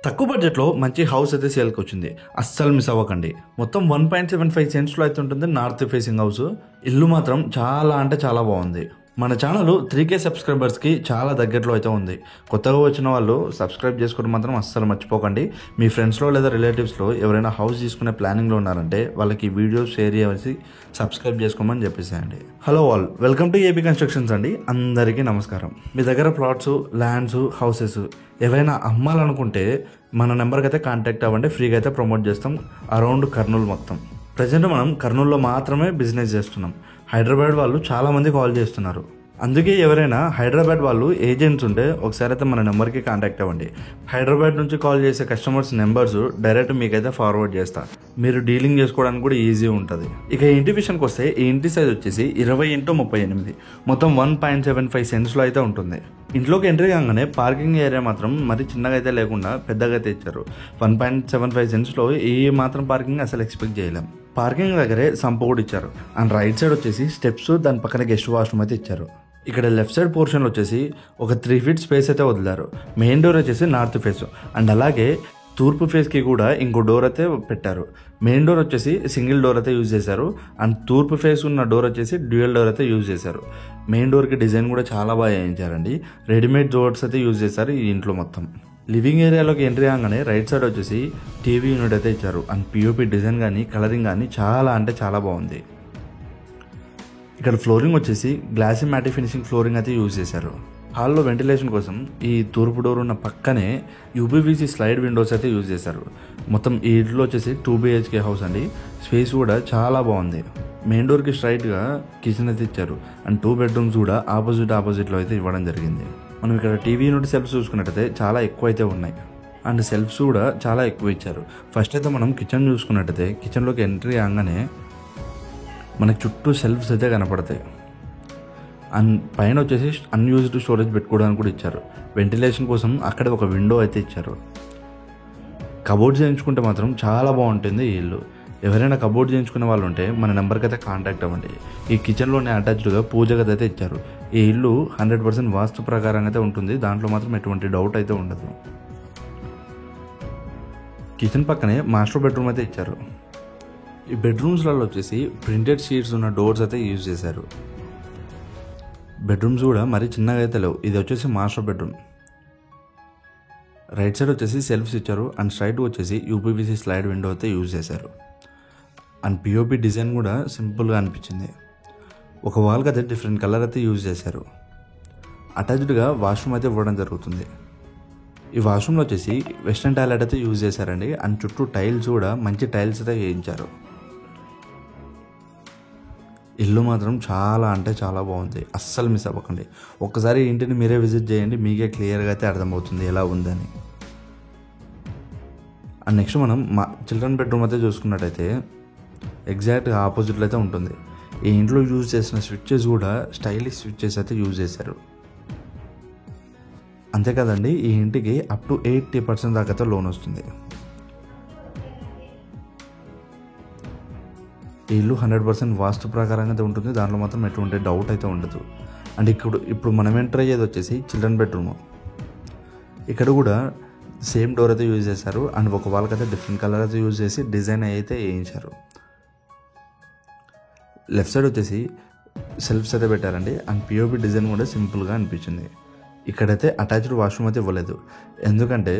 తక్కువ బడ్జెట్లో మంచి హౌస్ అయితే సేల్కి వచ్చింది. అస్సలు మిస్ అవ్వకండి. మొత్తం 1.75 సెంట్స్లో అయితే ఉంటుంది. North facing house. ఇల్లు మాత్రం చాలా అంటే చాలా బాగుంది. మన ఛానల్ 3K సబ్స్క్రైబర్స్కి చాలా దగ్గరలో అయితే ఉంది. కొత్తగా వచ్చిన వాళ్ళు సబ్స్క్రైబ్ చేసుకోవడం మాత్రం అస్సలు మర్చిపోకండి. మీ ఫ్రెండ్స్లో లేదా రిలేటివ్స్లో ఎవరైనా హౌస్ తీసుకునే ప్లానింగ్లో ఉన్నారంటే వాళ్ళకి వీడియో షేర్ చేసి సబ్స్క్రైబ్ చేసుకోమని చెప్పేసేయండి. Hello all, welcome to AP constructions అండి. అందరికీ నమస్కారం. మీ దగ్గర ప్లాట్స్, ల్యాండ్స్, హౌసెస్ ఏవైనా అమ్మాలనుకుంటే మన నెంబర్కి అయితే కాంటాక్ట్ అవ్వండి. ఫ్రీగా అయితే ప్రమోట్ చేస్తాం అరౌండ్ కర్నూలు మొత్తం. ప్రజెంట్ మనం కర్నూలులో మాత్రమే బిజినెస్ చేస్తున్నాం. హైదరాబాద్ వాళ్ళు చాలామంది కాల్ చేస్తున్నారు. అందుకే ఎవరైనా హైదరాబాద్ వాళ్ళు ఏజెంట్స్ ఉంటే ఒకసారి అయితే మన నెంబర్కి కాంటాక్ట్ అవ్వండి. హైదరాబాద్ నుంచి కాల్ చేసే కస్టమర్స్ నెంబర్స్ డైరెక్ట్ మీకైతే ఫార్వర్డ్ చేస్తా. మీరు డీలింగ్ చేసుకోవడానికి కూడా ఈజీ ఉంటుంది. ఇక ఇంటి విషయానికి వస్తే ఈ ఇంటి సైజ్ వచ్చేసి 20x38, మొత్తం 1.75 సెంట్స్లో అయితే ఉంటుంది. ఇంట్లోకి ఎంట్రీ కాగానే పార్కింగ్ ఏరియా మాత్రం మరి చిన్నగా అయితే లేకుండా పెద్దగా అయితే ఇచ్చారు. 1.75 సెంట్స్లో ఏ మాత్రం పార్కింగ్ అసలు ఎక్స్పెక్ట్ చేయలేం. పార్కింగ్ దగ్గరే సంపు కూడా ఇచ్చారు. అండ్ రైట్ సైడ్ వచ్చేసి స్టెప్స్, దాని పక్కన గెస్ట్ వాష్రూమ్ అయితే ఇచ్చారు. ఇక్కడ లెఫ్ట్ సైడ్ పోర్షన్లో వచ్చేసి ఒక 3 feet స్పేస్ అయితే వదిలారు. మెయిన్ డోర్ వచ్చేసి నార్త్ ఫేస్ అండ్ అలాగే తూర్పు ఫేస్కి కూడా ఇంకో డోర్ అయితే పెట్టారు. మెయిన్ డోర్ వచ్చేసి సింగిల్ డోర్ అయితే యూజ్ చేశారు. అండ్ తూర్పు ఫేస్ ఉన్న డోర్ వచ్చేసి డ్యూయల్ డోర్ అయితే యూజ్ చేశారు. మెయిన్ డోర్కి డిజైన్ కూడా చాలా బాగా చేయించారండి. రెడీమేడ్ డోర్స్ అయితే యూజ్ చేశారు ఈ ఇంట్లో మొత్తం. లివింగ్ ఏరియాలోకి ఎంట్రీ కాగానే రైట్ సైడ్ వచ్చేసి టీవీ యూనిట్ అయితే ఇచ్చారు. అండ్ పిఓపి డిజైన్ కానీ కలరింగ్ కానీ చాలా అంటే చాలా బాగుంది. ఇక్కడ ఫ్లోరింగ్ వచ్చేసి గ్లాసీ మ్యాటి ఫినిషింగ్ ఫ్లోరింగ్ అయితే యూజ్ చేశారు. హాల్లో వెంటిలేషన్ కోసం ఈ తూర్పు డోర్ ఉన్న పక్కనే యూపీవీసీ స్లైడ్ విండోస్ అయితే యూజ్ చేశారు. మొత్తం ఈ ఇంట్లో వచ్చేసి 2 BHK హౌస్ అండి. స్పేస్ కూడా చాలా బాగుంది. మెయిన్ డోర్కి స్ట్రైట్గా కిచెన్ అయితే ఇచ్చారు. అండ్ 2 bedrooms కూడా ఆపోజిట్లో అయితే ఇవ్వడం జరిగింది. మనం ఇక్కడ టీవీ యూనిట్ సెల్ఫ్స్ చూసుకున్నట్టయితే చాలా ఎక్కువ అయితే ఉన్నాయి. అండ్ సెల్ఫ్స్ కూడా చాలా ఎక్కువ ఇచ్చారు. ఫస్ట్ అయితే మనం కిచెన్ చూసుకున్నట్టయితే కిచెన్లోకి ఎంట్రీ కాగానే మనకి చుట్టూ సెల్ఫ్స్ అయితే కనపడతాయి. అండ్ పైన వచ్చేసి అన్యూజ్డ్ స్టోరేజ్ పెట్టుకోవడానికి కూడా ఇచ్చారు. వెంటిలేషన్ కోసం అక్కడ ఒక విండో అయితే ఇచ్చారు. కబోర్డ్ చేయించుకుంటే మాత్రం చాలా బాగుంటుంది ఈ ఇల్లు. ఎవరైనా కబోర్డ్ చేయించుకునే వాళ్ళు ఉంటే మన నెంబర్కి అయితే కాంటాక్ట్ అవ్వండి. ఈ కిచెన్లోనే అటాచ్డ్గా పూజ గది అయితే ఇచ్చారు. ఈ ఇల్లు 100% వాస్తు ప్రకారంగా అయితే ఉంటుంది. దాంట్లో మాత్రం ఎటువంటి డౌట్ అయితే ఉండదు. కిచెన్ పక్కనే మాస్టర్ బెడ్రూమ్ అయితే ఇచ్చారు. ఈ బెడ్రూమ్స్లలో వచ్చేసి ప్రింటెడ్ షీట్స్ ఉన్న డోర్స్ అయితే యూజ్ చేశారు. బెడ్రూమ్స్ కూడా మరి చిన్నగా అయితే లేవు. ఇది వచ్చేసి మాస్టర్ బెడ్రూమ్. రైట్ సైడ్ వచ్చేసి సెల్ఫ్స్ ఇచ్చారు. అండ్ స్ట్రైట్ వచ్చేసి యూపీవీసీ స్లైడ్ విండో అయితే యూజ్ చేశారు. అండ్ పిఓపి డిజైన్ కూడా సింపుల్గా అనిపించింది. ఒక వాల్కి అయితే డిఫరెంట్ కలర్ అయితే యూజ్ చేశారు. అటాచ్డ్గా వాష్రూమ్ అయితే ఇవ్వడం జరుగుతుంది. ఈ వాష్రూమ్లో వచ్చేసి వెస్ట్రన్ టాయిలెట్ అయితే యూజ్ చేశారండి. అండ్ చుట్టూ టైల్స్ కూడా మంచి టైల్స్ అయితే వేయించారు. ఇల్లు మాత్రం చాలా అంటే చాలా బాగుంది. అస్సలు మిస్ అవ్వకండి. ఒక్కసారి ఇంటిని మీరే విజిట్ చేయండి. మీకే క్లియర్గా అయితే అర్థమవుతుంది ఎలా ఉందని. అండ్ నెక్స్ట్ మనం చిల్డ్రన్ బెడ్రూమ్ అయితే చూసుకున్నట్టయితే ఎగ్జాక్ట్గా ఆపోజిట్లో అయితే ఉంటుంది. ఈ ఇంట్లో యూజ్ చేసిన స్విచ్చెస్ కూడా స్టైలిష్ స్విచ్చెస్ అయితే యూజ్ చేశారు. అంతేకాదండి, ఈ ఇంటికి అప్ టు 80% దాకా అయితే లోన్ వస్తుంది. ఈ ఇల్లు 100% వాస్తు ప్రకారంగా అయితే ఉంటుంది. దాంట్లో మాత్రం ఎటువంటి డౌట్ అయితే ఉండదు. అండ్ ఇప్పుడు మనం ఎంటర్ అయ్యేది వచ్చేసి చిల్డ్రన్ బెడ్రూమ్. ఇక్కడ కూడా సేమ్ డోర్ అయితే యూజ్ చేశారు. అండ్ ఒక వాళ్ళకి అయితే డిఫరెంట్ కలర్ అయితే యూజ్ చేసి డిజైన్ అయితే వేయించారు. లెఫ్ట్ సైడ్ వచ్చేసి సెల్ఫ్స్ అయితే పెట్టారండి. అండ్ పిఓపి డిజైన్ కూడా సింపుల్గా అనిపించింది. ఇక్కడైతే అటాచ్డ్ వాష్రూమ్ అయితే ఇవ్వలేదు, ఎందుకంటే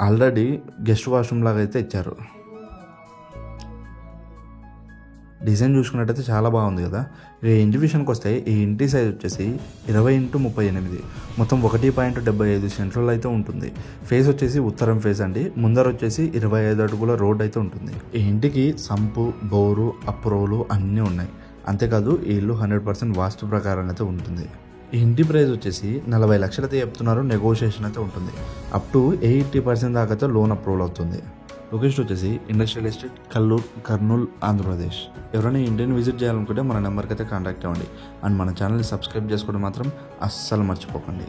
ఆల్రెడీ గెస్ట్ వాష్రూమ్ లాగా అయితే ఇచ్చారు. డిజైన్ చూసుకున్నట్టయితే చాలా బాగుంది కదా. ఈ ఇంటి విషయానికి వస్తే ఈ ఇంటి సైజ్ వచ్చేసి 20x38, మొత్తం 1.75 సెంట్లలో అయితే ఉంటుంది. ఫేస్ వచ్చేసి ఉత్తరం ఫేస్ అండి. ముందర వచ్చేసి 25 అడుగుల రోడ్ అయితే ఉంటుంది. ఈ ఇంటికి సంపు, బోరు, అప్రోలు అన్నీ ఉన్నాయి. అంతేకాదు ఈ ఇల్లు 100% వాస్తు ప్రకారం అయితే ఉంటుంది. ఈ ఇంటి ప్రైస్ వచ్చేసి 40 లక్షలు అయితే చెప్తున్నారు. నెగోషియేషన్ అయితే ఉంటుంది. అప్ టు 80% దాకా అయితే లోన్ అప్రూవల్ అవుతుంది. లొకేషన్ వచ్చేసి ఇండస్ట్రియల్ ఎస్టేట్, కర్నూలు, ఆంధ్రప్రదేశ్. ఎవరైనా ఇండియన్ విజిట్ చేయాలనుకుంటే మన నెంబర్కి అయితే కాంటాక్ట్ అవ్వండి. అండ్ మన ఛానల్ని సబ్స్క్రైబ్ చేసుకోవడం మాత్రం అస్సలు మర్చిపోకండి.